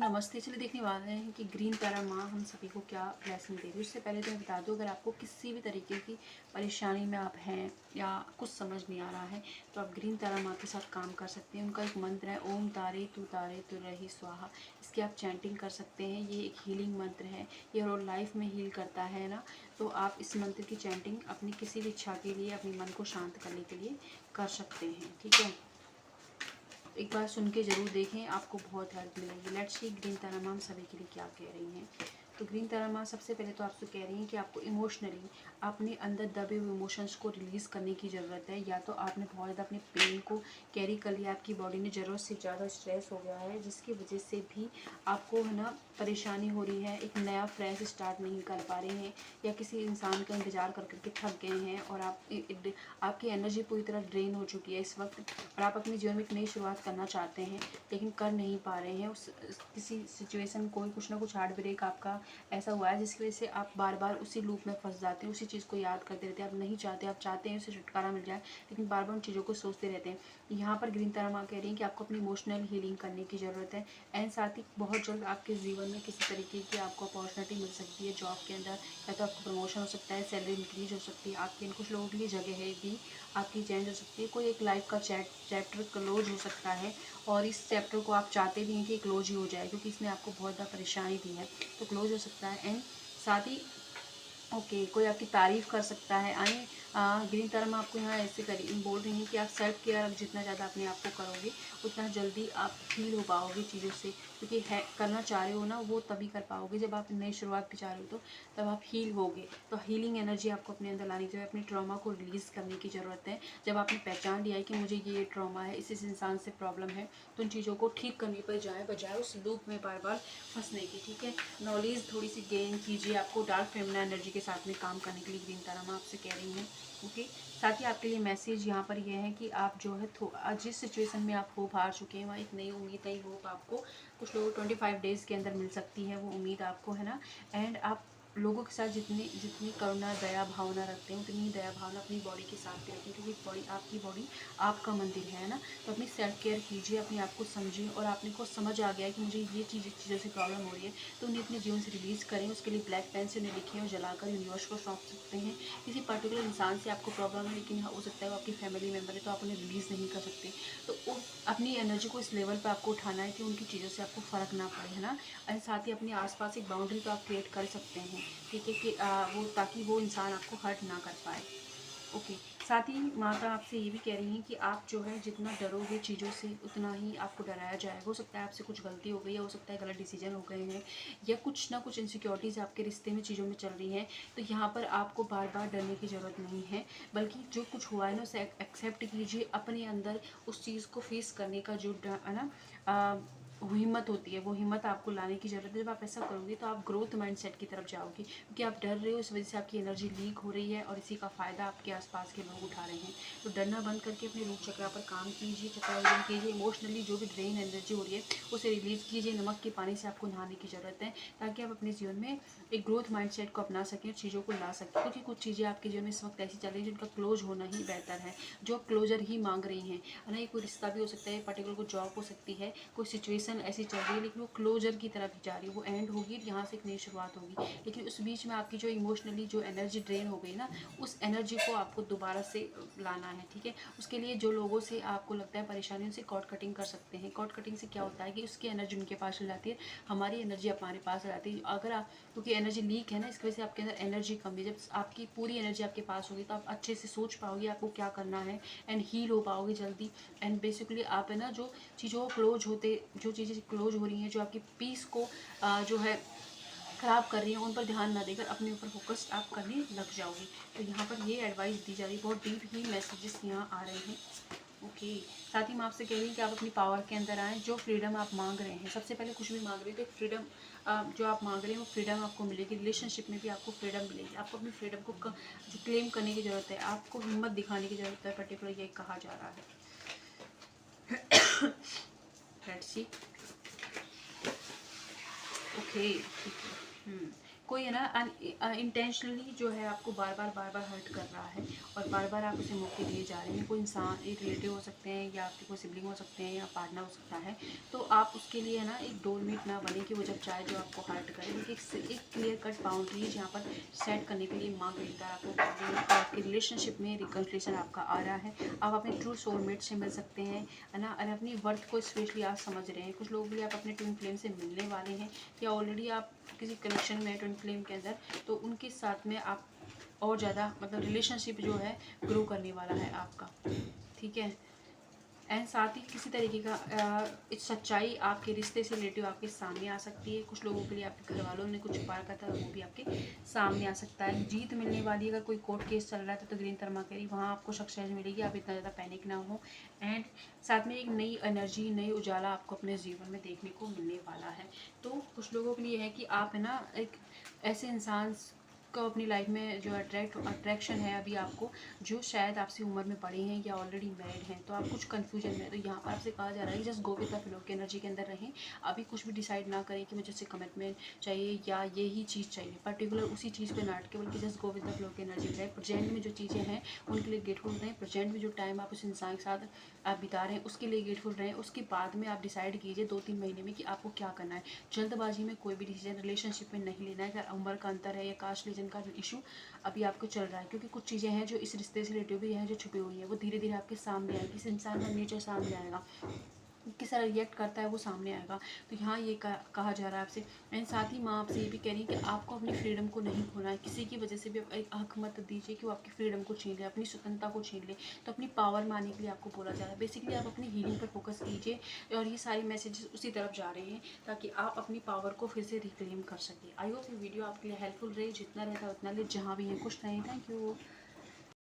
नमस्ते। चलिए देखने वाले हैं कि ग्रीन तारा माँ हम सभी को क्या ब्लेसिंग दे रही है। उससे पहले तो मैं बता दूं, अगर आपको किसी भी तरीके की परेशानी में आप हैं या कुछ समझ नहीं आ रहा है तो आप ग्रीन तारा माँ के साथ काम कर सकते हैं। उनका एक मंत्र है, ओम तारे तु रही स्वाहा। इसकी आप चैंटिंग कर सकते हैं। ये एक हीलिंग मंत्र है, ये और लाइफ में हील करता है ना। तो आप इस मंत्र की चैंटिंग अपनी किसी भी इच्छा के लिए, अपने मन को शांत करने के लिए कर सकते हैं। ठीक है, एक बार सुन के जरूर देखें, आपको बहुत हेल्प मिलेगी। लेट्स सी ग्रीन तारा माँ हम सभी के लिए क्या कह रही हैं। तो ग्रीन तारा माँ सबसे पहले तो आपसे कह रही हैं कि आपको इमोशनली अपने अंदर दबे हुए इमोशंस को रिलीज़ करने की ज़रूरत है। या तो आपने बहुत ज़्यादा अपने पेन को कैरी कर लिया, आपकी बॉडी ने ज़रूरत से ज़्यादा स्ट्रेस हो गया है, जिसकी वजह से भी आपको है ना परेशानी हो रही है, एक नया फ्रेश स्टार्ट नहीं कर पा रहे हैं, या किसी इंसान का इंतज़ार कर करके थक गए हैं और आपकी एनर्जी पूरी तरह ड्रेन हो चुकी है इस वक्त, और आप अपने जीवन में एक नई शुरुआत करना चाहते हैं लेकिन कर नहीं पा रहे हैं। उस किसी सिचुएशन को, कुछ ना कुछ हार्ट ब्रेक आपका ऐसा हुआ है जिसकी वजह से आप बार बार उसी लूप में फंस जाते हैं, उसी चीज़ को याद करते रहते हैं। आप नहीं चाहते, आप चाहते हैं उससे छुटकारा मिल जाए लेकिन बार बार उन चीज़ों को सोचते रहते हैं। यहाँ पर ग्रीन तारा माँ कह रही हैं कि आपको अपनी इमोशनल हीलिंग करने की ज़रूरत है। एंड साथ ही बहुत जल्द आपके जीवन में किसी तरीके की आपको अपॉर्चुनिटी मिल सकती है जॉब के अंदर, या तो आपको प्रमोशन हो सकता है, सैलरी इंक्रीज हो सकती है आपकी। कुछ लोगों के लिए जगह है भी आपकी चेंज हो सकती है, कोई एक लाइफ का चैप्टर क्लोज हो सकता है और इस चैप्टर को आप चाहते भी हैं कि क्लोज ही हो जाए क्योंकि इसने आपको बहुत ज़्यादा परेशानी दी है, तो क्लोज हो सकता है। एंड साथ ही कोई आपकी तारीफ़ कर सकता है। ग्रीन तारा मैं आपको यहाँ ऐसे बोल रही हैं कि आप सेल्फ केयर जितना ज़्यादा अपने आप को करोगे उतना जल्दी आप हील हो पाओगे चीज़ों से, क्योंकि है करना चाह रहे हो ना वो तभी कर पाओगे जब आप नई शुरुआत भी चाह रहे हो, तो तब आप हील होगे। तो हीलिंग एनर्जी आपको अपने अंदर लानी चाहिए, अपने ट्रॉमा को रिलीज़ करने की ज़रूरत है। जब आपने पहचान लिया है कि मुझे ये ट्रॉमा है, इस इंसान से प्रॉब्लम है, तो उन चीज़ों को ठीक करने पर जाए बजाय उस लूप में बार बार फंसने की। ठीक है, नॉलेज थोड़ी सी गेन कीजिए। आपको डार्क फेमिना एनर्जी के साथ में काम करने के लिए ग्रीन तारा मैं आपसे कह रही हूँ। ओके, साथ ही आपके लिए मैसेज यहाँ पर यह है कि आप जो है जिस सिचुएशन में आप होप हार चुके हैं वहाँ एक नई उम्मीद, नई होप आपको कुछ लोगों 25 डेज़ के अंदर मिल सकती है, वो उम्मीद आपको है ना। एंड आप लोगों के साथ जितनी जितनी करुणा दया भावना रखते हैं उतनी ही दया भावना अपनी बॉडी के साथ भी रखें, क्योंकि बॉडी आपकी बॉडी आपका मंदिर है ना। तो अपनी सेल्फ केयर कीजिए, अपने आप को समझिए, और आपने को समझ आ गया है कि मुझे ये चीज़ों से प्रॉब्लम हो रही है तो उन्हें अपने जीवन से रिलीज़ करें। उसके लिए ब्लैक पेन से उन्हें लिखें और जलाकर यूनिवर्स को सौंप सकते हैं। किसी पर्टिकुलर इंसान से आपको प्रॉब्लम है लेकिन हो सकता है वो आपकी फैमिली मेम्बर है, तो आप उन्हें रिलीज़ नहीं कर सकते। तो अपनी एनर्जी को इस लेवल पर आपको उठाना है कि उनकी चीज़ों से आपको फ़र्क ना पड़े, है ना। और साथ ही अपने आसपास एक बाउंड्री तो आप क्रिएट कर सकते हैं, ठीक है, कि वो ताकि वो इंसान आपको हर्ट ना कर पाए। ओके, साथ ही माता आपसे ये भी कह रही हैं कि आप जो है जितना डरोगे चीज़ों से उतना ही आपको डराया जाएगा। हो सकता है आपसे कुछ गलती हो गई है, हो सकता है गलत डिसीजन हो गए हैं, या कुछ ना कुछ इनसिक्योरिटीज़ आपके रिश्ते में चीज़ों में चल रही हैं। तो यहाँ पर आपको बार बार डरने की ज़रूरत नहीं है, बल्कि जो कुछ हुआ है ना उसे एक्सेप्ट कीजिए। अपने अंदर उस चीज़ को फेस करने का जो है ना हिम्मत होती है, वो हिम्मत आपको लाने की ज़रूरत है। जब आप ऐसा करोगे तो आप ग्रोथ माइंडसेट की तरफ जाओगे, क्योंकि आप डर रहे हो, इस वजह से आपकी एनर्जी लीक हो रही है और इसी का फ़ायदा आपके आसपास के लोग उठा रहे हैं। तो डरना बंद करके अपने रूट चक्रा पर काम कीजिए, चक्रावजन कीजिए। इमोशनली जो भी ड्रेन एनर्जी हो रही है उसे रिलीज़ कीजिए। नमक के पानी से आपको नहाने की ज़रूरत है ताकि आप अपने जीवन में एक ग्रोथ माइंडसेट को अपना सकें, चीज़ों को ला सकें। क्योंकि कुछ चीज़ें आपके जीवन में इस वक्त ऐसी चल रही हैं जिनका क्लोज होना ही बेहतर है, जो क्लोजर ही मांग रही हैं, है ना। ये कोई रिश्ता भी हो सकता है, पर्टिकुलर कोई जॉब हो सकती है, कोई सिचुएशन ऐसी चल रही है लेकिन वो क्लोजर की तरफ ही जा रही है, वो एंड होगी, यहाँ से एक नई शुरुआत होगी। लेकिन उस बीच में आपकी जो इमोशनली जो एनर्जी ड्रेन हो गई ना, उस एनर्जी को आपको दोबारा से लाना है। ठीक है, उसके लिए जो लोगों से आपको लगता है परेशानी, उनसे कॉर्ड कटिंग कर सकते हैं। कॉर्ड कटिंग से क्या होता है कि उसकी एनर्जी उनके पास चल जाती है, हमारी एनर्जी हमारे पास आ जाती है। अगर आप, क्योंकि एनर्जी लीक है ना, इसकी वजह से आपके अंदर एनर्जी कम है। जब आपकी पूरी एनर्जी आपके पास होगी तो आप अच्छे से सोच पाओगे आपको क्या करना है, एंड हील हो पाओगे जल्दी। एंड बेसिकली आप है ना जो चीज़ों को क्लोज होते, जो चीज़ें क्लोज हो रही हैं, जो आपकी पीस को जो है ख़राब कर रही हैं, उन पर ध्यान ना देकर अपने ऊपर फोकस आप करने लग जाओगे। तो यहाँ पर ये एडवाइस दी जा रही है, बहुत डीप ही मैसेजेस यहाँ आ रहे हैं। ओके, साथ ही मैं आपसे कह रही हूँ कि आप अपनी पावर के अंदर आएँ। जो फ्रीडम आप मांग रहे हैं, सबसे पहले कुछ भी मांग रहे हैं तो एक फ्रीडम जो आप मांग रहे हैं वो फ्रीडम आपको मिलेगी। रिलेशनशिप में भी आपको फ्रीडम मिलेगी। आपको अपनी फ्रीडम को जो क्लेम करने की ज़रूरत है, आपको हिम्मत दिखाने की ज़रूरत है, पर्टिकुलर ये कहा जा रहा है। Let's see. ओके, ठीक है। कोई है ना इंटेंशनली जो है आपको बार बार हर्ट कर रहा है और बार बार आप उसे मौके दिए जा रहे हैं। कोई इंसान, एक रिलेटिव हो सकते हैं या आपके कोई सिबलिंग हो सकते हैं या पार्टनर हो सकता है। तो आप उसके लिए है ना एक डोरमेट ना बने कि वो जब चाहे जो आपको हर्ट करे। एक क्लियर कट बाउंड्रीज यहाँ पर सेट करने के लिए माँ ग्रीनतर आपको कहती है कि आपके रिलेशनशिप में रिकन्सिलिएशन आपका आ रहा है। आप अपने ट्रू सोलमेट से मिल सकते हैं, है ना, और अपनी वर्थ को स्पेशली आप समझ रहे हैं। कुछ लोगों के लिए आप अपने ट्विन फ्लेम से मिलने वाले हैं या ऑलरेडी आप किसी कनेक्शन में ट्विन फ्लेम के अंदर, तो उनके साथ में आप और ज़्यादा मतलब रिलेशनशिप जो है ग्रो करने वाला है आपका, ठीक है। एंड साथ ही किसी तरीके का सच्चाई आपके रिश्ते से रिलेटिव आपके सामने आ सकती है। कुछ लोगों के लिए आपके घर वालों ने कुछ छुपा रखा था, वो भी आपके सामने आ सकता है। जीत मिलने वाली, अगर कोई कोर्ट केस चल रहा है तो ग्रीन तरमा करी, वहाँ आपको सक्सेस मिलेगी। आप इतना ज़्यादा पैनिक ना हो। एंड साथ में एक नई एनर्जी, नई उजाला आपको अपने जीवन में देखने को मिलने वाला है। तो कुछ लोगों के लिए है कि आप है ना एक ऐसे इंसान को अपनी लाइफ में जो अट्रैक्शन है अभी आपको, जो शायद आपसे उम्र में बड़े हैं या ऑलरेडी मैरिड हैं, तो आप कुछ कन्फ्यूजन में। तो यहाँ पर आपसे कहा जा रहा है कि just go with the flow के एनर्जी के अंदर रहें। अभी कुछ भी डिसाइड ना करें कि मुझे इससे कमिटमेंट चाहिए या यही चीज़ चाहिए पर्टिकुलर उसी चीज़ पे ना अटके, बल्कि just go with the flow की एनर्जी में रहें। प्रेजेंट में जो चीज़ें हैं उनके लिए ग्रेटफुल रहें। प्रेजेंट में जो टाइम आप उस इंसान के साथ आप बिता रहे हैं उसके लिए ग्रेटफुल रहें। उसके बाद में आप डिसाइड कीजिए 2-3 महीने में कि आपको क्या करना है। जल्दबाजी में कोई भी डिसीजन रिलेशनशिप में नहीं लेना है। अगर उम्र का अंतर है या कास्ट रीजन का इशू अभी आपको चल रहा है, क्योंकि कुछ चीज़ें हैं जो इस रिश्ते से रिलेटिव भी हैं जो छुपी हुई हैं, वो धीरे धीरे आपके सामने आएगी। इस इंसान का नेचर सामने आएगा, किस तरह रिएक्ट करता है वो सामने आएगा। तो यहाँ ये कहा जा रहा है आपसे। एंड साथ ही माँ आपसे ये भी कह रही है कि आपको अपनी फ्रीडम को नहीं खोना है। किसी की वजह से भी एक हक मत दीजिए कि वो आपकी फ्रीडम को छीन ले, अपनी स्वतंत्रता को छीन ले। तो अपनी पावर में आने के लिए आपको बोला जा रहा है। बेसिकली आप अपनी हीलिंग पर फोकस कीजिए और ये सारी मैसेजेस उसी तरफ जा रहे हैं ताकि आप अपनी पावर को फिर से रिक्लेम कर सकें। आई होप ये वीडियो आपके लिए हेल्पफुल रही। जितना रहता है उतना ले, जहाँ भी है खुश रहें। Thank you.